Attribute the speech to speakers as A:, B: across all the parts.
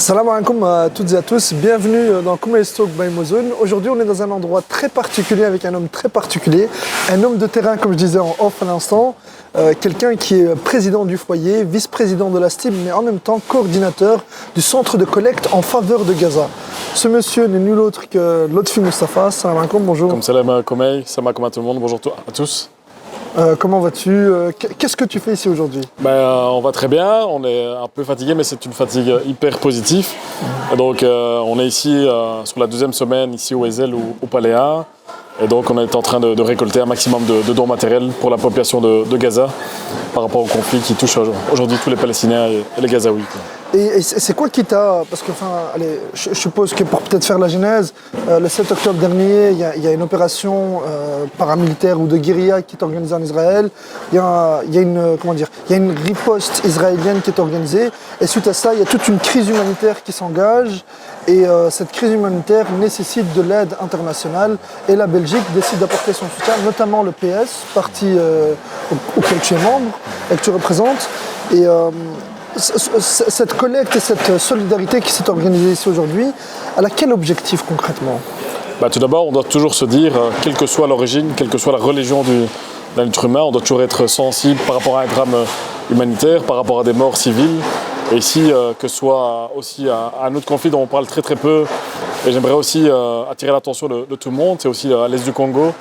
A: Salam alaikum à toutes et à tous, bienvenue dans Kumail Talk by Mozun. Aujourd'hui on est dans un endroit très particulier avec un homme très particulier, un homme de terrain comme je disais en off à l'instant, quelqu'un qui est président du foyer, vice-président de la STIB mais en même temps coordinateur du centre de collecte en faveur de Gaza. Ce monsieur n'est nul autre que Lotfi Mustafa. Salam alaikum, bonjour.
B: Comme salam Kumail, salam alaikum à tout le monde, bonjour à tous.
A: Comment vas-tu? Qu'est-ce que tu fais ici aujourd'hui?
B: On va très bien, on est un peu fatigué mais c'est une fatigue hyper positive. Donc on est ici sur la deuxième semaine ici au Ezel ou au Palais 1. Et donc on est en train de récolter un maximum de dons matériels pour la population de Gaza par rapport au conflit qui touche aujourd'hui tous les Palestiniens et les Gazaouis.
A: Et c'est quoi qui t'a... Parce que, je suppose que pour peut-être faire la genèse, le 7 octobre dernier, il y a une opération paramilitaire ou de guérilla qui est organisée en Israël. Il y a une riposte israélienne qui est organisée. Et suite à ça, il y a toute une crise humanitaire qui s'engage. Et cette crise humanitaire nécessite de l'aide internationale. Et la Belgique décide d'apporter son soutien, notamment le PS, parti auquel tu es membre et que tu représentes. Et... cette collecte et cette solidarité qui s'est organisée ici aujourd'hui, elle a quel objectif concrètement?
B: Tout d'abord, on doit toujours se dire, quelle que soit l'origine, quelle que soit la religion d'un être humain, on doit toujours être sensible par rapport à un drame humanitaire, par rapport à des morts civiles. Et ici, que ce soit aussi un autre conflit dont on parle très très peu, et j'aimerais aussi attirer l'attention de tout le monde, c'est aussi à l'est du Congo,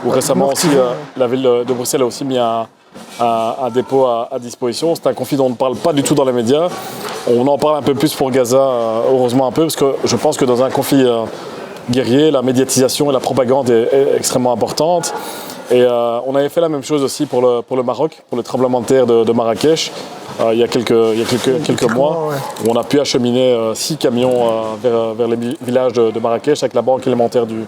B: où récemment aussi la ville de Bruxelles a aussi mis un dépôt à disposition. C'est un conflit dont on ne parle pas du tout dans les médias. On en parle un peu plus pour Gaza, heureusement un peu, parce que je pense que dans un conflit guerrier, la médiatisation et la propagande est extrêmement importante. Et on avait fait la même chose aussi pour le Maroc, pour le tremblement de terre de Marrakech, il y a quelques mois, où on a pu acheminer 6 camions vers les villages de Marrakech avec la Banque élémentaire du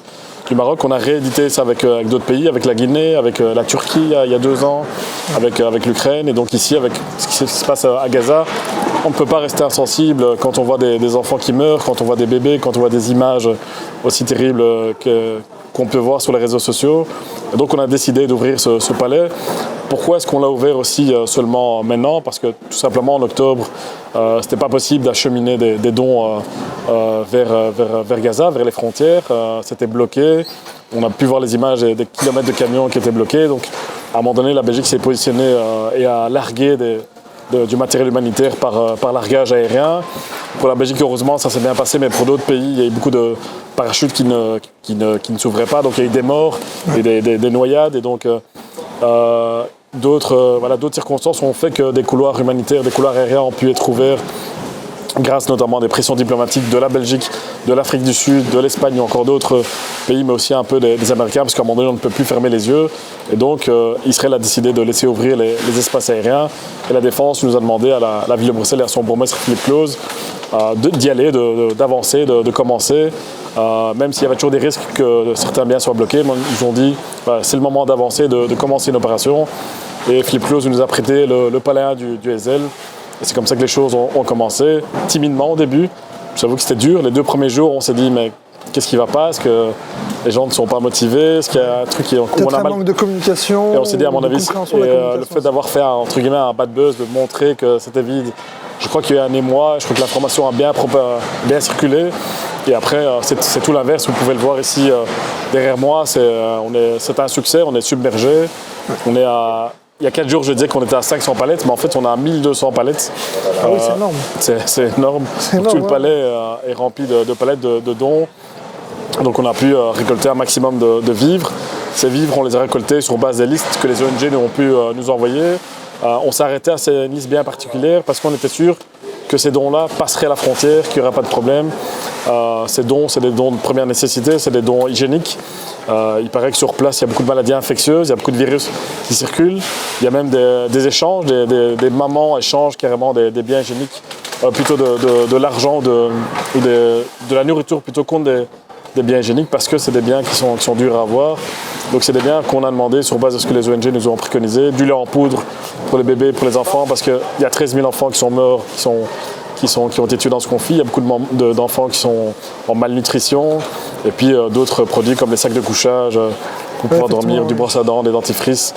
B: Maroc. On a réédité ça avec d'autres pays, avec la Guinée, avec la Turquie il y a 2 ans, avec l'Ukraine. Et donc ici, avec ce qui se passe à Gaza, on ne peut pas rester insensible quand on voit des enfants qui meurent, quand on voit des bébés, quand on voit des images aussi terribles qu'on peut voir sur les réseaux sociaux. Et donc on a décidé d'ouvrir ce palais. Pourquoi est-ce qu'on l'a ouvert aussi seulement maintenant? Parce que tout simplement en octobre, c'était pas possible d'acheminer des dons vers Gaza, vers les frontières. C'était bloqué. On a pu voir les images des kilomètres de camions qui étaient bloqués. Donc à un moment donné, la Belgique s'est positionnée et a largué du matériel humanitaire par largage aérien. Pour la Belgique, heureusement, ça s'est bien passé, mais pour d'autres pays, il y a eu beaucoup de parachutes qui ne s'ouvraient pas. Donc il y a eu des morts et des noyades. Et donc d'autres circonstances ont fait que des couloirs humanitaires, des couloirs aériens ont pu être ouverts grâce notamment à des pressions diplomatiques de la Belgique, de l'Afrique du Sud, de l'Espagne ou encore d'autres pays, mais aussi un peu des Américains, parce qu'à un moment donné, on ne peut plus fermer les yeux. Et donc, Israël a décidé de laisser ouvrir les espaces aériens. Et la Défense nous a demandé à la ville de Bruxelles et à son bourgmestre Philippe Claus d'y aller, d'avancer, de commencer. Même s'il y avait toujours des risques que certains biens soient bloqués, ils ont dit c'est le moment d'avancer, de commencer une opération. Et Philippe Claus nous a prêté le palais 1 du Ezel. Et c'est comme ça que les choses ont commencé, timidement au début. J'avoue que c'était dur. Les 2 premiers jours, on s'est dit mais qu'est-ce qui ne va pas? Est-ce que les gens ne sont pas motivés? Est-ce qu'il y a un truc qui
A: peut-être un manque de communication?
B: Et on s'est dit à mon avis, le fait d'avoir fait entre guillemets un bad buzz, de montrer que c'était vide, je crois qu'il y a un émoi, je crois que l'information a bien circulé. Et après, c'est tout l'inverse. Vous pouvez le voir ici derrière moi. C'est un succès, on est submergé. Il y a 4 jours, je disais qu'on était à 500 palettes, mais en fait, on a 1200 palettes.
A: Ah oui, c'est énorme.
B: C'est énorme. Tout le palais est rempli de palettes de dons. Donc, on a pu récolter un maximum de vivres. Ces vivres, on les a récoltés sur base des listes que les ONG ont pu nous envoyer. On s'est arrêté à ces listes bien particulières parce qu'on était sûr que ces dons-là passeraient la frontière, qu'il n'y aurait pas de problème. Ces dons, c'est des dons de première nécessité, c'est des dons hygiéniques. Il paraît que sur place, il y a beaucoup de maladies infectieuses, il y a beaucoup de virus qui circulent. Il y a même des échanges, des mamans échangent carrément des biens hygiéniques, plutôt de l'argent ou de la nourriture plutôt contre des biens hygiéniques parce que c'est des biens qui sont durs à avoir. Donc c'est des biens qu'on a demandé sur base de ce que les ONG nous ont préconisé. Du lait en poudre pour les bébés, pour les enfants, parce qu'il y a 13 000 enfants qui sont morts, qui sont qui ont été tués dans ce conflit. Il y a beaucoup d'enfants qui sont en malnutrition. Et puis d'autres produits comme les sacs de couchage pour pouvoir dormir, du brosse à dents, des dentifrices,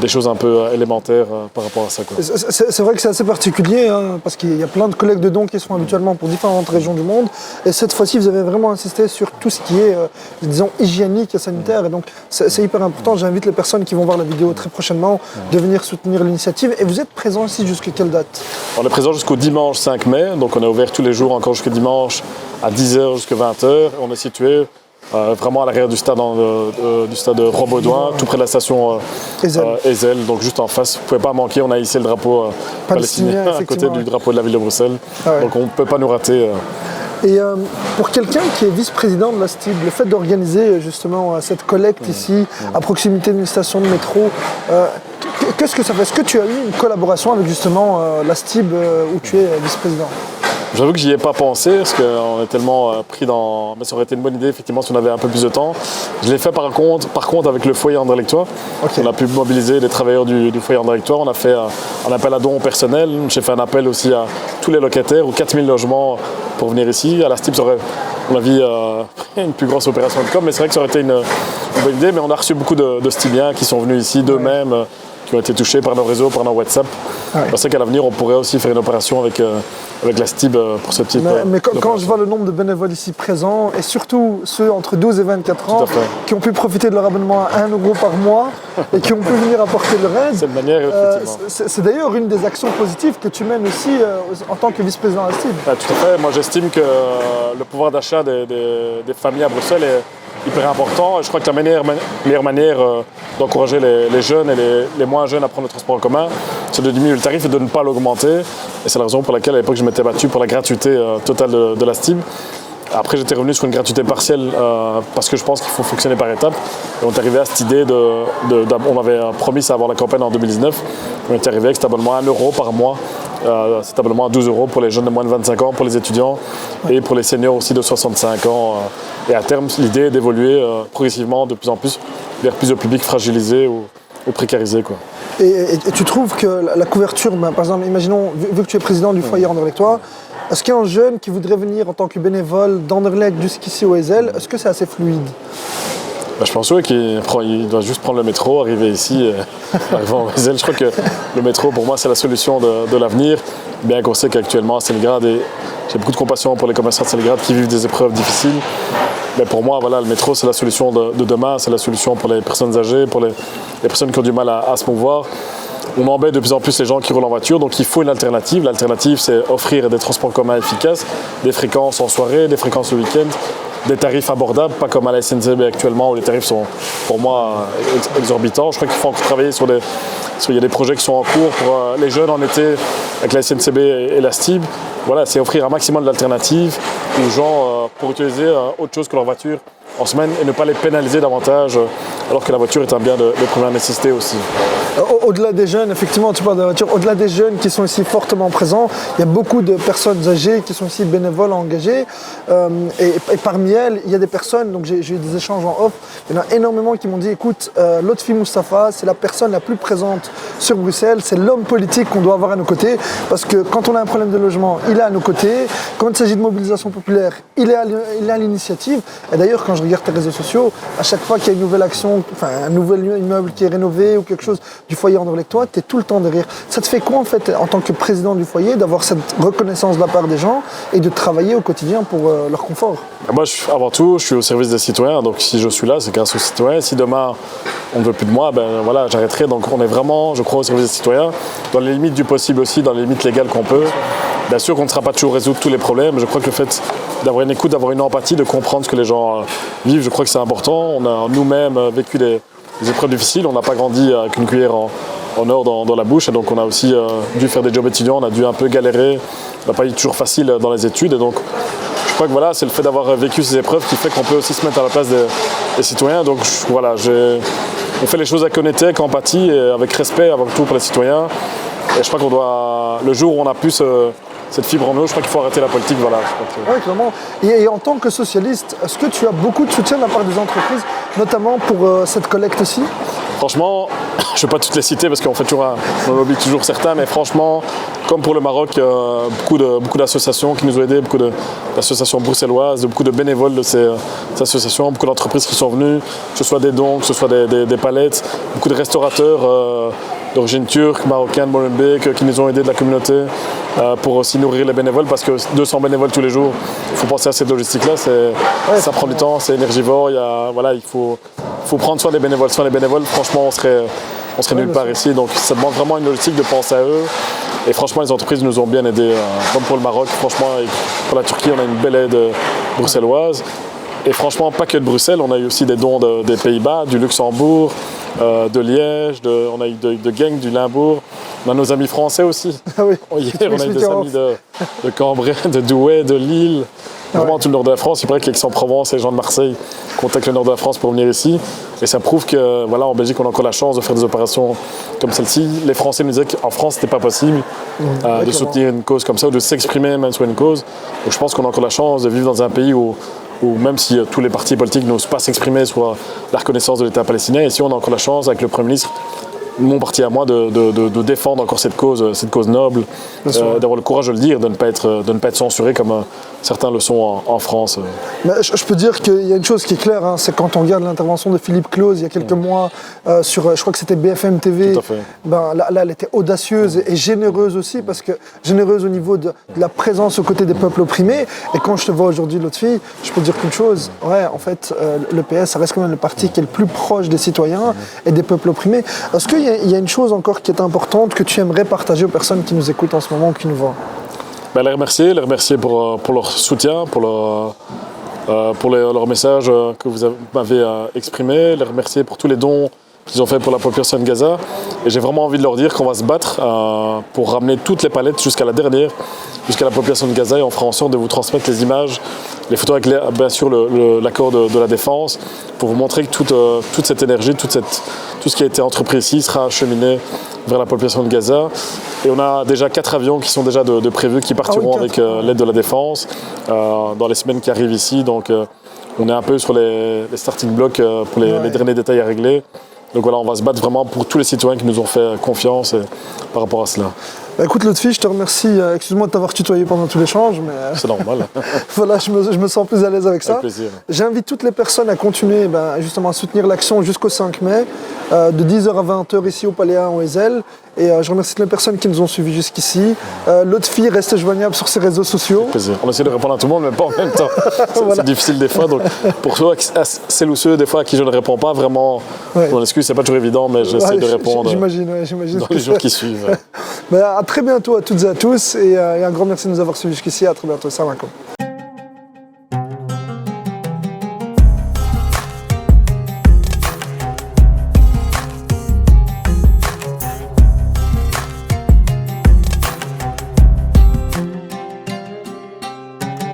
B: des choses un peu élémentaires par rapport à ça, quoi.
A: C'est vrai que c'est assez particulier, hein, parce qu'il y a plein de collectes de dons qui se font habituellement pour différentes régions du monde. Et cette fois-ci, vous avez vraiment insisté sur tout ce qui est, disons, hygiénique et sanitaire. Et donc, c'est hyper important. J'invite les personnes qui vont voir la vidéo très prochainement de venir soutenir l'initiative. Et vous êtes présent ici jusqu'à quelle date?
B: On est présent jusqu'au dimanche 5 mai. Donc, on est ouvert tous les jours, encore jusqu'au dimanche, à 10h jusqu'à 20h. On est situé vraiment à l'arrière du stade Robaudouin, tout près de la station Ezel, donc juste en face. Vous ne pouvez pas manquer, on a hissé le drapeau palestinien à côté du drapeau de la ville de Bruxelles. Donc on ne peut pas nous rater.
A: Et pour quelqu'un qui est vice-président de la STIB, le fait d'organiser justement cette collecte ici, à proximité d'une station de métro, qu'est-ce que ça fait? Est-ce que tu as eu une collaboration avec justement la STIB où tu es vice-président?
B: J'avoue que j'y ai pas pensé parce qu'on est tellement pris dans... Mais ça aurait été une bonne idée effectivement si on avait un peu plus de temps. Je l'ai fait par contre avec le foyer Anderlechtois. On a pu mobiliser les travailleurs du foyer Anderlechtois. On a fait un appel à dons personnels. J'ai fait un appel aussi à tous les locataires aux 4000 logements pour venir ici. À la STIB, ça aurait, à mon avis, une plus grosse opération de com. Mais c'est vrai que ça aurait été une bonne idée. Mais on a reçu beaucoup de Stibiens qui sont venus ici d'eux-mêmes, qui ont été touchés par nos réseaux, par nos WhatsApp. Je sais qu'à l'avenir, on pourrait aussi faire une opération avec la STIB pour ce type.
A: Mais quand je vois le nombre de bénévoles ici présents, et surtout ceux entre 12 et 24 ans, qui ont pu profiter de leur abonnement à 1 € par mois et qui ont pu venir apporter leur aide,
B: cette manière,
A: c'est d'ailleurs une des actions positives que tu mènes aussi en tant que vice-président de la STIB.
B: Tout à fait. Moi, j'estime que le pouvoir d'achat des familles à Bruxelles est hyper important. Je crois que la meilleure manière d'encourager les jeunes et les moins jeunes à prendre le transport en commun, c'est de diminuer le tarif et de ne pas l'augmenter. Et c'est la raison pour laquelle à l'époque je m'étais battu pour la gratuité totale de la STIB. Après j'étais revenu sur une gratuité partielle parce que je pense qu'il faut fonctionner par étapes. Et on est arrivé à cette idée on avait promis ça avant la campagne en 2019. On est arrivé avec cet abonnement à 1 € par mois. Cet abonnement à 12 € pour les jeunes de moins de 25 ans, pour les étudiants et pour les seniors aussi de 65 ans. Et à terme, l'idée est d'évoluer progressivement de plus en plus vers plus de publics fragilisés ou précarisés, quoi.
A: Et tu trouves que la couverture, par exemple, imaginons, vu que tu es président du foyer Anderlechtois, est-ce qu'un jeune qui voudrait venir en tant que bénévole d'Anderlecht jusqu'ici au Ezel, est-ce que c'est assez fluide?
B: Je pense qu'il doit juste prendre le métro, arriver ici, arriver au Ezel. Je crois que le métro, pour moi, c'est la solution de l'avenir, bien qu'on sait qu'actuellement à Céligrade, et j'ai beaucoup de compassion pour les commerçants de Céligrade qui vivent des épreuves difficiles. Mais pour moi, voilà, le métro, c'est la solution de demain, c'est la solution pour les personnes âgées, pour les personnes qui ont du mal à se mouvoir. On embête de plus en plus les gens qui roulent en voiture, donc il faut une alternative. L'alternative, c'est offrir des transports communs efficaces, des fréquences en soirée, des fréquences le week-end, des tarifs abordables, pas comme à la SNCB actuellement où les tarifs sont pour moi exorbitants. Je crois qu'il faut encore travailler il y a des projets qui sont en cours pour les jeunes en été avec la SNCB et la STIB. Voilà, c'est offrir un maximum d'alternatives aux gens pour utiliser autre chose que leur voiture en semaine et ne pas les pénaliser davantage alors que la voiture est un bien de première nécessité aussi.
A: Au-delà des jeunes, effectivement, tu parles de la voiture, au-delà des jeunes qui sont ici fortement présents, il y a beaucoup de personnes âgées qui sont ici bénévoles engagées. Et parmi elles, il y a des personnes, donc j'ai eu des échanges en off, il y en a énormément qui m'ont dit, écoute, Lotfi Moustapha, c'est la personne la plus présente sur Bruxelles, c'est l'homme politique qu'on doit avoir à nos côtés, parce que quand on a un problème de logement, il est à nos côtés, quand il s'agit de mobilisation populaire, il est à l'initiative. Et d'ailleurs, quand je regarde tes réseaux sociaux, à chaque fois qu'il y a une nouvelle action, enfin un nouvel immeuble qui est rénové ou quelque chose du foyer Anderlechtois, tu es tout le temps derrière. Ça te fait quoi en fait en tant que président du foyer d'avoir cette reconnaissance de la part des gens et de travailler au quotidien pour leur confort?
B: Moi, avant tout, je suis au service des citoyens, donc si je suis là, c'est grâce aux citoyens. Si demain on ne veut plus de moi, ben voilà, j'arrêterai. Donc on est vraiment, je crois, au service des citoyens, dans les limites du possible aussi, dans les limites légales qu'on peut. Bien sûr qu'on ne sera pas toujours résoudre tous les problèmes. Je crois que le fait d'avoir une écoute, d'avoir une empathie, de comprendre ce que les gens vivent, je crois que c'est important. On a nous-mêmes vécu des épreuves difficiles. On n'a pas grandi avec une cuillère en or dans la bouche. Et donc on a aussi dû faire des jobs étudiants. On a dû un peu galérer. On n'a pas eu toujours facile dans les études. Et donc je crois que voilà, c'est le fait d'avoir vécu ces épreuves qui fait qu'on peut aussi se mettre à la place des citoyens. Donc voilà, on fait les choses avec honnêteté, avec empathie et avec respect avant tout pour les citoyens. Et je crois qu'on doit, le jour où on a plus cette fibre en nous, je crois qu'il faut arrêter la politique. Voilà.
A: Oui, clairement. Et en tant que socialiste, est-ce que tu as beaucoup de soutien de la part des entreprises, notamment pour cette collecte aussi?
B: Franchement, je ne vais pas toutes les citer parce qu'on fait toujours on oublie toujours certains, mais franchement, comme pour le Maroc, beaucoup d'associations qui nous ont aidés, beaucoup d'associations bruxelloises, beaucoup de bénévoles de ces associations, beaucoup d'entreprises qui sont venues, que ce soit des dons, que ce soit des palettes, beaucoup de restaurateurs d'origine turque, marocaine, molenbeek, qui nous ont aidés de la communauté pour aussi nourrir les bénévoles, parce que 200 bénévoles tous les jours, il faut penser à cette logistique-là, ça prend du temps, c'est énergivore, il faut prendre soin des bénévoles. Sans les bénévoles, franchement, on serait nulle part ici, donc ça demande vraiment une logistique de penser à eux. Et franchement, les entreprises nous ont bien aidés, comme pour le Maroc, franchement, et pour la Turquie, on a une belle aide bruxelloise. Et franchement, pas que de Bruxelles, on a eu aussi des dons des Pays-Bas, du Luxembourg, de Liège, on a eu de Genk, du Limbourg. On a nos amis français aussi.
A: Ah oui.
B: Hier, on a eu des amis de Cambrai, de Douai, de Lille. Vraiment tout le nord de la France. Il paraît qu'Aix-en-Provence et les gens de Marseille contactent le nord de la France pour venir ici. Et ça prouve que voilà, en Belgique, on a encore la chance de faire des opérations comme celle-ci. Les Français nous disaient qu'en France, ce n'était pas possible de soutenir une cause comme ça ou de s'exprimer même sur une cause. Donc je pense qu'on a encore la chance de vivre dans un pays où même si tous les partis politiques n'osent pas s'exprimer sur la reconnaissance de l'État palestinien, ici on a encore la chance avec le Premier ministre, mon parti à moi, de défendre encore cette cause noble, d'avoir le courage de le dire, de ne pas être censuré comme certains le sont en France.
A: Mais je peux dire qu'il y a une chose qui est claire, hein, c'est quand on regarde l'intervention de Philippe Claus il y a quelques mois sur, je crois que c'était BFM TV,
B: Tout à fait.
A: Là elle était audacieuse et généreuse aussi, parce que généreuse au niveau de la présence aux côtés des peuples opprimés. Et quand je te vois aujourd'hui, l'autre fille, je peux dire qu'une chose, en fait, le PS, ça reste quand même le parti qui est le plus proche des citoyens et des peuples opprimés. Est-ce qu'il y a une chose encore qui est importante que tu aimerais partager aux personnes qui nous écoutent en ce moment ou qui nous voient?
B: Les remercier pour leur soutien, pour leur message que vous m'avez exprimé, les remercier pour tous les dons qu'ils ont fait pour la population de Gaza. Et j'ai vraiment envie de leur dire qu'on va se battre pour ramener toutes les palettes jusqu'à la dernière, jusqu'à la population de Gaza, et on fera en sorte de vous transmettre les images, les photos avec bien sûr l'accord de la défense, pour vous montrer que toute cette énergie, tout ce qui a été entrepris ici sera acheminé vers la population de Gaza. Et on a déjà 4 avions qui sont déjà de prévus, qui partiront avec l'aide de la défense dans les semaines qui arrivent ici. Donc on est un peu sur les starting blocks pour les derniers détails à régler. Donc voilà, on va se battre vraiment pour tous les citoyens qui nous ont fait confiance par rapport à cela.
A: Écoute, l'autre fille, je te remercie. Excuse-moi de t'avoir tutoyé pendant tout l'échange, mais
B: c'est normal.
A: Voilà, je me sens plus à l'aise avec ça.
B: Avec plaisir.
A: J'invite toutes les personnes à continuer justement à soutenir l'action jusqu'au 5 mai, de 10h à 20h ici au Palais 1 en Ezel. Et je remercie toutes les personnes qui nous ont suivis jusqu'ici. L'autre fille reste joignable sur ses réseaux sociaux.
B: Avec plaisir. On essaie de répondre à tout le monde, mais pas en même temps.
A: Voilà.
B: C'est difficile des fois. Donc pour ceux, celles ou ceux des fois à qui je ne réponds pas, vraiment, mon excuse, c'est pas toujours évident, mais j'essaie de répondre
A: j'imagine
B: dans les jours qui suivent.
A: À très bientôt à toutes et à tous. Et un grand merci de nous avoir suivis jusqu'ici. À très bientôt. Salam alaikum.